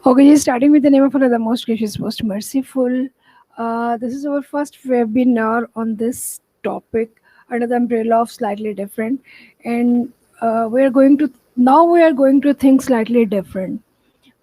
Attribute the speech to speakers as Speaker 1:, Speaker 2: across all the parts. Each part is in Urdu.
Speaker 1: Okay, just starting with the name of Allah, the most gracious, most merciful. This is our first webinar on this topic under the umbrella of slightly different, and we are going to think slightly different.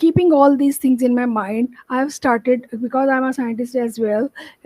Speaker 1: keeping all these things in my mind, I have started because I'm a scientist as well,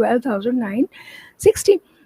Speaker 1: 12,960।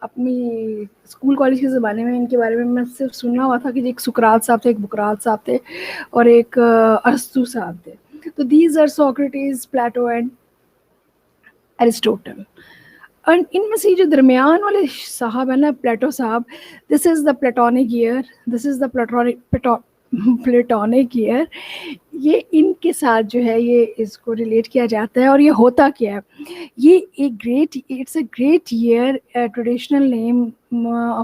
Speaker 1: اپنی اسکول کالج کے زمانے میں ان کے بارے میں صرف سنا ہوا تھا کہ ایک سقراط صاحب تھے، ایک بقراط صاحب تھے، اور ایک ارسطو صاحب تھے. تو these are Socrates, Plato and Aristotle. اور ان میں سے جو درمیان والے صاحب ہیں نا، پلیٹو صاحب، دس از دا پلیٹونک ایئر، دس از دا پلیٹونک ایئر. یہ ان کے ساتھ جو ہے یہ اس کو ریلیٹ کیا جاتا ہے. اور یہ ہوتا کیا ہے، یہ ایک it's a great year, traditional name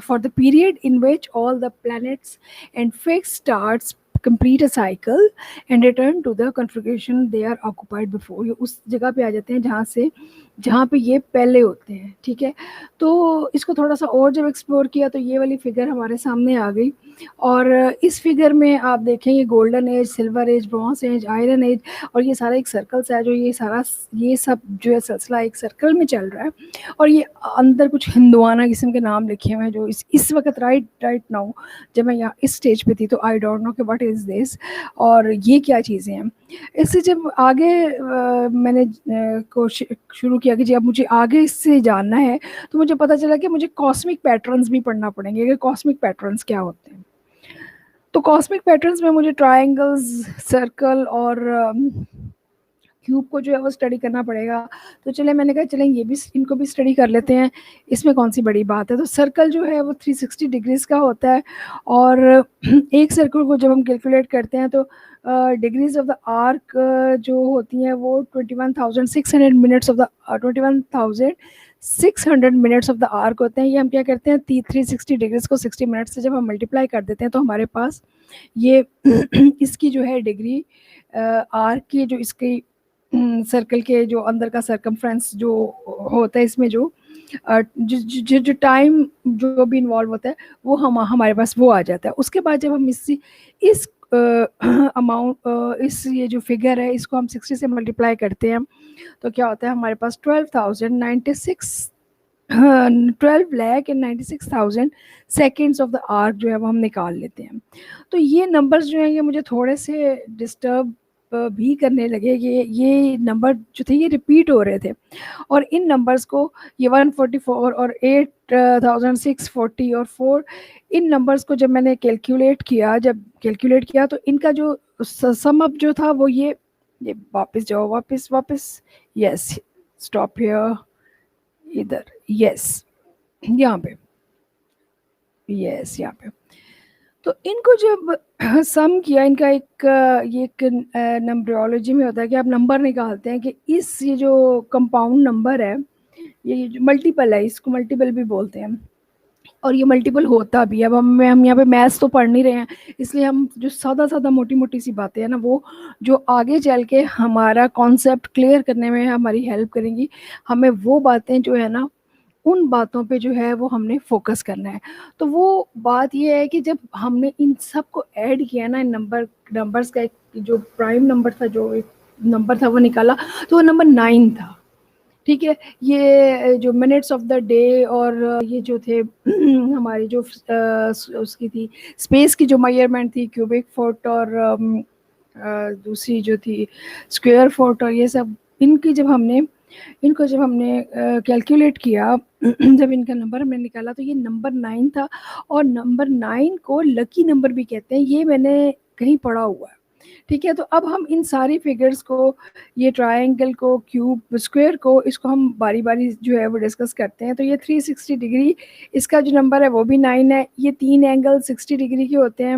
Speaker 1: for the period in which all the planets and fixed stars complete a cycle and return to the configuration they are occupied before. یہ اس جگہ پہ آ جاتے ہیں جہاں پہ یہ پہلے ہوتے ہیں. ٹھیک ہے، تو اس کو تھوڑا سا اور جب ایکسپلور کیا تو یہ والی فگر ہمارے سامنے آ گئی. اور اس فگر میں آپ دیکھیں یہ golden age, silver age, bronze age, iron age, اور یہ سارا ایک سرکلس ہے جو یہ سب جو ہے سلسلہ ایک سرکل میں چل رہا ہے. اور یہ اندر کچھ ہندوانہ قسم کے نام لکھے ہوئے ہیں جو اس وقت رائٹ ناؤ جب میں یہاں اس اسٹیج پہ تھی تو آئی ڈونٹ نو کہ واٹ از دس اور یہ کیا چیزیں ہیں. اس سے جب آگے میں نے شروع کیا کہ جب مجھے آگے اس سے جاننا ہے تو مجھے پتہ چلا کہ مجھے کاسمک پیٹرنز بھی پڑھنا پڑیں گے کہ کاسمک پیٹرنز کیا ہوتے ہیں. تو کاسمک پیٹرنز میں مجھے ٹرائنگلز، سرکل اور کیوب کو جو ہے وہ اسٹڈی کرنا پڑے گا. تو چلے میں نے کہا چلیں یہ بھی ان کو بھی اسٹڈی کر لیتے ہیں، اس میں کون سی بڑی بات ہے. تو سرکل جو ہے وہ 360 ڈگریز کا ہوتا ہے. اور ایک سرکل کو جب ہم کیلکولیٹ کرتے ہیں تو ڈگریز آف دا آرک جو ہوتی ہیں وہ 21,600 minutes of the 21,600 minutes of the arc ہوتے ہیں. یہ ہم کیا کرتے ہیں 360 ڈگریز کو 60 منٹ سے جب ہم ملٹیپلائی کر دیتے ہیں تو ہمارے پاس یہ اس کی جو ہے ڈگری آرک کی جو اس کی سرکل کے جو اندر کا سرکمفرنس جو ہوتا ہے اس میں جو ٹائم جو بھی انوالو ہوتا ہے وہ ہمارے پاس وہ آ جاتا ہے. اس کے بعد جب ہم اس اماؤنٹ اس یہ جو فگر ہے اس کو ہم 60 سے ملٹیپلائی کرتے ہیں تو کیا ہوتا ہے ہمارے پاس 12,96,000 سیکنڈس آف دا آرک جو ہے وہ ہم نکال لیتے ہیں. تو یہ نمبرز جو ہیں یہ مجھے تھوڑے سے ڈسٹرب بھی کرنے لگے کہ یہ نمبر جو تھے یہ ریپیٹ ہو رہے تھے. اور ان نمبرز کو یہ 144 اور 8,640 اور 4 ان نمبرز کو جب میں نے کیلکولیٹ کیا تو ان کا جو سم اپ جو تھا وہ یہ واپس جاؤ واپس یس اسٹاپ ہیئر ادھر یس یہاں پہ یس یہاں پہ. تو ان کو جب سم کیا ان کا ایک نمبرولوجی میں ہوتا ہے کہ آپ نمبر نکالتے ہیں کہ یہ جو کمپاؤنڈ نمبر ہے یہ جو ملٹیپل ہے اس کو ملٹیپل بھی بولتے ہیں اور یہ ملٹیپل ہوتا بھی ہے. اب ہم یہاں پہ میتھس تو پڑھ نہیں رہے ہیں اس لیے ہم جو سادہ موٹی سی باتیں ہیں نا وہ جو آگے چل کے ہمارا کانسیپٹ کلیئر کرنے میں ہماری ہیلپ کریں گی. ہمیں وہ باتیں جو ہے نا ان باتوں پہ جو ہے وہ ہم نے فوکس کرنا ہے. تو وہ بات یہ ہے کہ جب ہم نے ان سب کو ایڈ کیا نا نمبرز کا ایک جو پرائم نمبر تھا جو ایک نمبر تھا وہ نکالا تو وہ نمبر 9 تھا. ٹھیک ہے، یہ جو منٹس آف دا ڈے اور یہ جو تھے ہماری جو اس کی تھی اسپیس کی جو میئرمنٹ تھی کیوبک فٹ اور دوسری جو تھی اسکوائر فٹ اور یہ سب ان کو جب ہم نے کیلکولیٹ کیا جب ان کا نمبر ہم نے نکالا تو یہ نمبر 9 تھا. اور نمبر 9 کو لکی نمبر بھی کہتے ہیں، یہ میں نے کہیں پڑھا ہوا ہے. ٹھیک ہے، تو اب ہم ان ساری فگرز کو یہ ٹرائنگل کو کیوب اسکوائر کو اس کو ہم باری جو ہے وہ ڈسکس کرتے ہیں. تو یہ 360 ڈگری اس کا جو نمبر ہے وہ بھی 9 ہے. یہ 3 اینگل 60 ڈگری کے ہوتے ہیں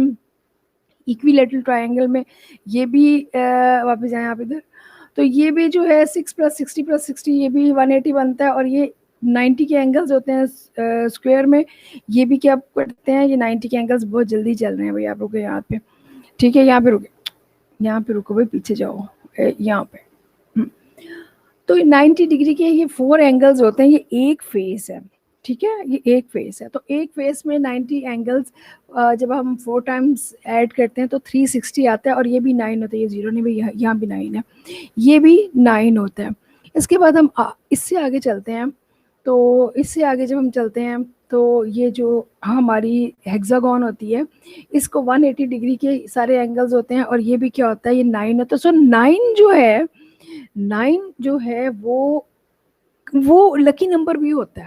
Speaker 1: ایکویلیٹرل ٹرائنگل میں. یہ بھی واپس جائیں آپ ادھر تو یہ بھی جو ہے 6 + 60 + 60 یہ بھی 180 بنتا ہے. اور یہ 90 کے اینگلز ہوتے ہیں اسکوائر میں. یہ بھی کیا کرتے ہیں یہ 90 کے اینگلز بہت جلدی چل رہے ہیں بھائی آپ رکے یہاں پہ. ٹھیک ہے یہاں پہ رکو بھائی پیچھے جاؤ یہاں پہ. تو 90 ڈگری کے یہ 4 اینگلز ہوتے ہیں، یہ ایک فیس ہے. ٹھیک ہے، یہ ایک فیس ہے. تو ایک فیس میں 90 اینگلز جب ہم 4 ٹائمز ایڈ کرتے ہیں تو 360 آتا ہے. اور یہ بھی 9 ہوتا ہے، یہ 0 نہیں بھائی یہاں بھی 9 ہے، یہ بھی 9 ہوتا ہے. اس کے بعد ہم اس سے آگے چلتے ہیں. تو اس سے آگے جب ہم چلتے ہیں تو یہ جو ہماری ہیگزاگون ہوتی ہے اس کو 180 ڈگری کے سارے اینگلز ہوتے ہیں. اور یہ بھی کیا ہوتا ہے یہ 9 ہوتا ہے. سو 9 جو ہے وہ لکی نمبر بھی ہوتا ہے.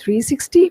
Speaker 1: 360।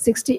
Speaker 1: 60,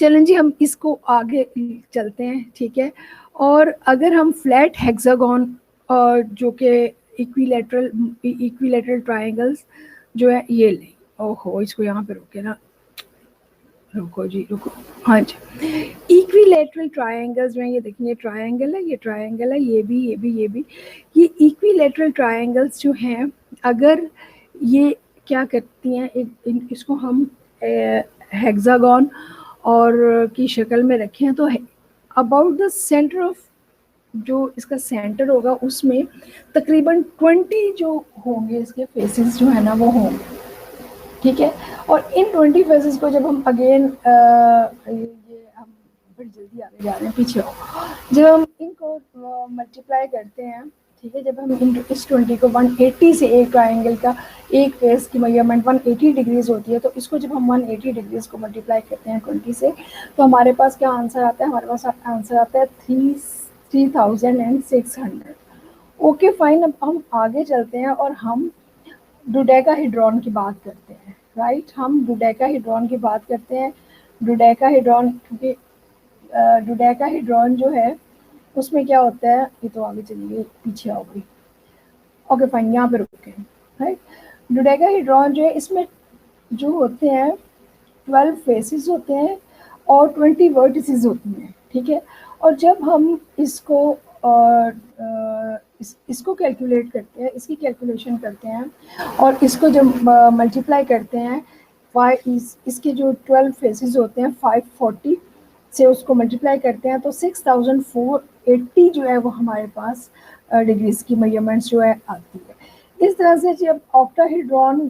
Speaker 1: چلیں جی ہم اس کو آگے چلتے ہیں، ٹھیک ہے. اور اگر ہم فلیٹ ہیگزاگون اور جو کہ ایکویلیٹرل ٹرائنگلس جو ہے یہ لیں. اوہو اس کو یہاں پہ روکے نا، رکو جی رکو. ہاں جی، ایکویلیٹرل ٹرائنگلز جو ہیں یہ دیکھیں، یہ ٹرائنگل ہے، یہ ٹرائنگل ہے، یہ بھی یہ بھی یہ بھی. یہ ایکویلیٹرل ٹرائنگلز جو ہیں اگر یہ کیا کرتی ہیں، اس کو ہم ہیگزاگون اور کی شکل میں رکھیں تو اباؤٹ دا سینٹر آف جو اس کا سینٹر ہوگا اس میں تقریباً 20 جو ہوں گے اس کے فیسز جو ہے نا وہ ہوں گے، ٹھیک ہے. اور ان 20 فیسز کو جب ہم اگین یہ ہم بڑی جلدی آگے جا رہے ہیں، پیچھے ہو. جب ہم ان کو ملٹیپلائی کرتے ہیں، ٹھیک ہے، جب ہم اس 20 کو 180 سے ایک ٹرائنگل کا ایک فیس کی میجرمنٹ 180 ڈگریز ہوتی ہے، تو اس کو جب ہم 180 ڈگریز کو ملٹیپلائی کرتے ہیں 20 سے، تو ہمارے پاس کیا آنسر آتا ہے؟ ہمارے پاس آنسر آتا ہے 3600. Okay fine. اب ہم آگے چلتے ہیں اور ہم ڈوڈیکا ہیڈرون کی بات کرتے ہیں، رائٹ. ہم ڈوڈیکا ہیڈرون کی بات کرتے ہیں. ڈوڈیکا ہیڈرون، کیونکہ ڈوڈیکا ہیڈرون جو ہے اس میں کیا ہوتا ہے، یہ تو آگے چلیے پیچھے آؤ گئی. اوکے فائن، یہاں پہ رکے ہیں، رائٹ. ڈوڈیکا ہیڈرون جو ہے اس میں جو ہوتے ہیں 12 فیسز ہوتے ہیں اور 20 ورٹیسز ہوتی ہیں، ٹھیک ہے. اور جب ہم اس کو اس کو کیلکولیٹ کرتے ہیں، اس کی کیلکولیشن کرتے ہیں اور اس کو جب ملٹیپلائی کرتے ہیں، اس کے جو 12 فیسز ہوتے ہیں 540 سے اس کو ملٹیپلائی کرتے ہیں تو 6480 جو ہے وہ ہمارے پاس ڈگریز کی میجرمنٹس جو ہے آتی ہے. اس طرح سے جب آکٹاہیڈرون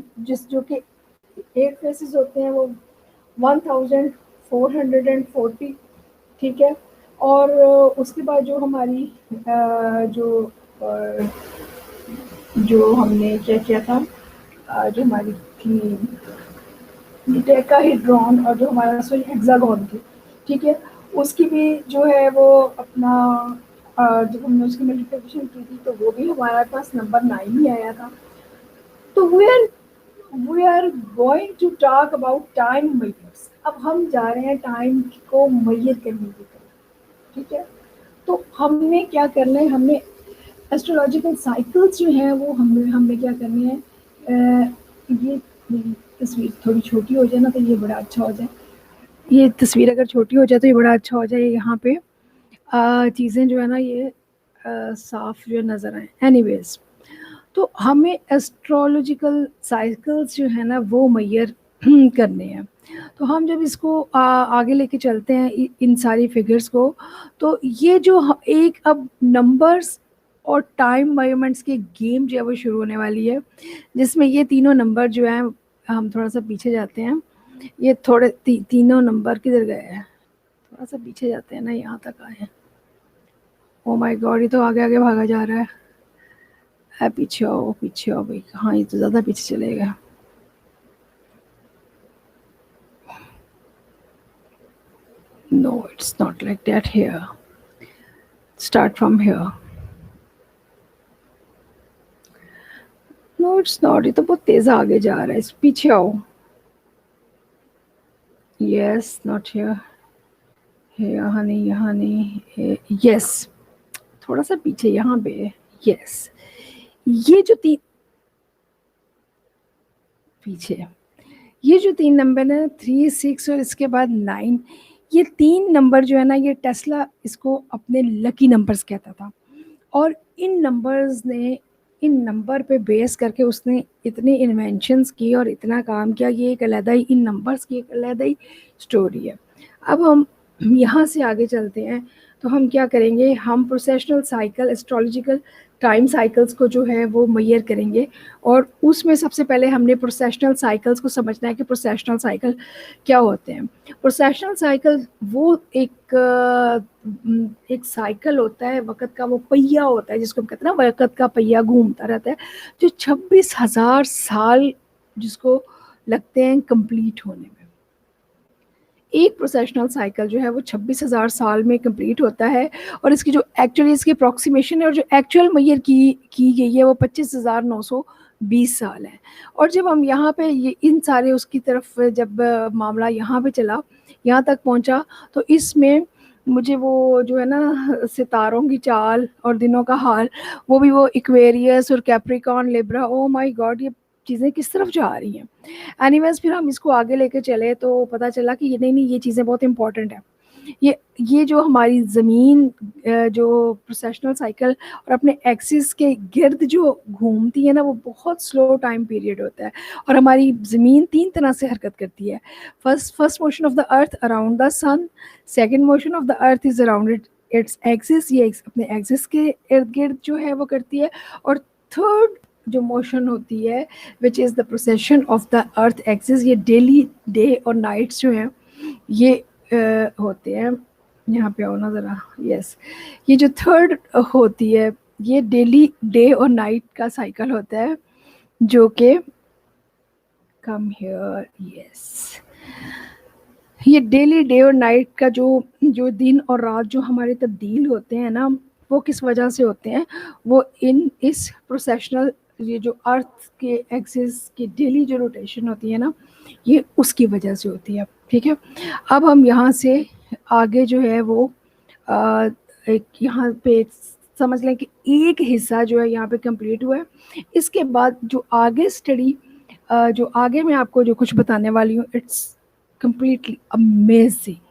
Speaker 1: جو کہ 8 فیسز ہوتے ہیں وہ 1440، ٹھیک ہے. اور اس کے بعد جو ہماری جو ہم نے کیا کیا تھا، جو ہماری تھی ڈوڈیکا ہیڈرون اور جو ہمارا ہیگزاگون تھی، ٹھیک ہے، اس کی بھی جو ہے وہ اپنا جب ہم نے اس کی ملٹیپلیکیشن کی تھی تو وہ بھی ہمارے پاس نمبر 9 ہی آیا تھا. تو we are going to talk about time measures. اب ہم جا رہے ہیں ٹائم کو میجر کرنے کی طرف، ٹھیک ہے. تو ہم نے کیا کرنا ہے، ہم نے ایسٹرولوجیکل سائیکلس جو ہیں وہ ہم نے کیا کرنی ہے. یہ میری تصویر تھوڑی چھوٹی ہو جائے نا تو یہ بڑا اچھا ہو جائے. یہ تصویر اگر چھوٹی ہو جائے تو یہ بڑا اچھا ہو جائے. یہاں پہ چیزیں جو ہے نا یہ صاف جو نظر آئیں. اینی ویز، تو ہمیں ایسٹرولوجیکل سائیکلس جو ہے نا وہ میئر کرنے ہیں. تو ہم جب اس کو آگے لے کے چلتے ہیں ان ساری فگرز کو، تو یہ جو ایک اب نمبرز اور ٹائم میجرمنٹس کی گیم جو ہے وہ شروع ہونے والی ہے، جس میں یہ تینوں نمبر جو ہیں، ہم تھوڑا سا پیچھے جاتے ہیں. یہ تھوڑے تینوں نمبر کدھر گئے ہیں؟ تھوڑا سا پیچھے جاتے ہیں نا، یہاں تک آئے ہیں. او مائی گاڈ، یہ تو آگے آگے بھاگا جا رہا ہے. پیچھے آؤ پیچھے آؤ بھائی. ہاں یہ تو زیادہ پیچھے چلے گا. No, it's not like that here. Start from here. No, it's not. یہ تو بہت تیز آگے جا رہا ہے. پیچھے آؤ. Yes, not here. یہاں نہیں، یہاں نہیں. Yes. تھوڑا سا پیچھے یہاں پہ. Yes. یہ جو پیچھے یہ جو 3 نمبر ہیں 3 6 اور اس کے بعد 9، یہ 3 نمبر جو ہے نا یہ ٹیسلا اس کو اپنے لکی نمبرز کہتا تھا. اور ان نمبر پہ بیس کر کے اس نے اتنے انوینشنز کی اور اتنا کام کیا. یہ ایک علیحدہ ہی ان نمبرز کی ایک علیحدہ ہی اسٹوری ہے. اب ہم یہاں سے آگے چلتے ہیں تو ہم کیا کریں گے، ہم پروسیشنل سائیکل، اسٹرولوجیکل ٹائم سائیکلز کو جو ہے وہ میئر کریں گے. اور اس میں سب سے پہلے ہم نے پروسیشنل سائیکلز کو سمجھنا ہے کہ پروسیشنل سائیکل کیا ہوتے ہیں. پروسیشنل سائیکل وہ ایک سائیکل ہوتا ہے، وقت کا وہ پہیہ ہوتا ہے جس کو ہم کہتے ہیں نا، وقت کا پہیہ گھومتا رہتا ہے، جو 26,000 سال جس کو لگتے ہیں کمپلیٹ ہونے میں. ایک پروسیشنل سائیکل جو ہے وہ 26,000 سال میں کمپلیٹ ہوتا ہے. اور اس کی جو ایکچولی اس کی اپروکسیمیشن ہے اور جو ایکچوئل میئر کی گئی ہے وہ 25,900 20 سال ہیں. اور جب ہم یہاں پہ یہ ان سارے اس کی طرف جب معاملہ یہاں پہ چلا، یہاں تک پہنچا، تو اس میں مجھے وہ جو ہے نا ستاروں کی چال اور دنوں کا حال، وہ بھی وہ ایکویریس اور کیپریکان لیبرا، او مائی گاڈ یہ چیزیں کس طرف جا رہی ہیں. اینی ویز پھر ہم اس کو آگے لے کے چلے تو پتہ چلا کہ یہ نہیں یہ چیزیں بہت امپورٹنٹ ہیں. یہ جو ہماری زمین جو پروسیشنل سائیکل اور اپنے ایکسس کے گرد جو گھومتی ہے نا، وہ بہت سلو ٹائم پیریڈ ہوتا ہے. اور ہماری زمین 3 طرح سے حرکت کرتی ہے. First motion of the earth around the sun, second motion of the earth is around its axis, یہ اپنے ایکسس کے ارد گرد جو ہے وہ کرتی ہے. اور تھرڈ جو موشن ہوتی ہے which is the precession of the earth axis, یہ ڈیلی ڈے اور نائٹس جو ہیں یہ ہوتے ہیں. یہاں پہ آؤ نا ذرا، یس، یہ جو تھرڈ ہوتی ہے یہ ڈیلی ڈے اور نائٹ کا سائیکل ہوتا ہے، جو کہ کم ہیئر، یس، یہ ڈیلی ڈے اور نائٹ کا جو دن اور رات جو ہمارے تبدیل ہوتے ہیں نا، وہ کس وجہ سے ہوتے ہیں؟ وہ اس پروسیشنل یہ جو ارتھ کے ایکسس کی ڈیلی جو روٹیشن ہوتی ہے نا، یہ اس کی وجہ سے ہوتی ہے. ٹھیک ہے، اب ہم یہاں سے آگے جو ہے وہ ایک یہاں پہ سمجھ لیں کہ ایک حصہ جو ہے یہاں پہ کمپلیٹ ہوا ہے. اس کے بعد جو آگے اسٹڈی جو آگے میں آپ کو جو کچھ بتانے والی ہوں، اٹس کمپلیٹلی امیزنگ.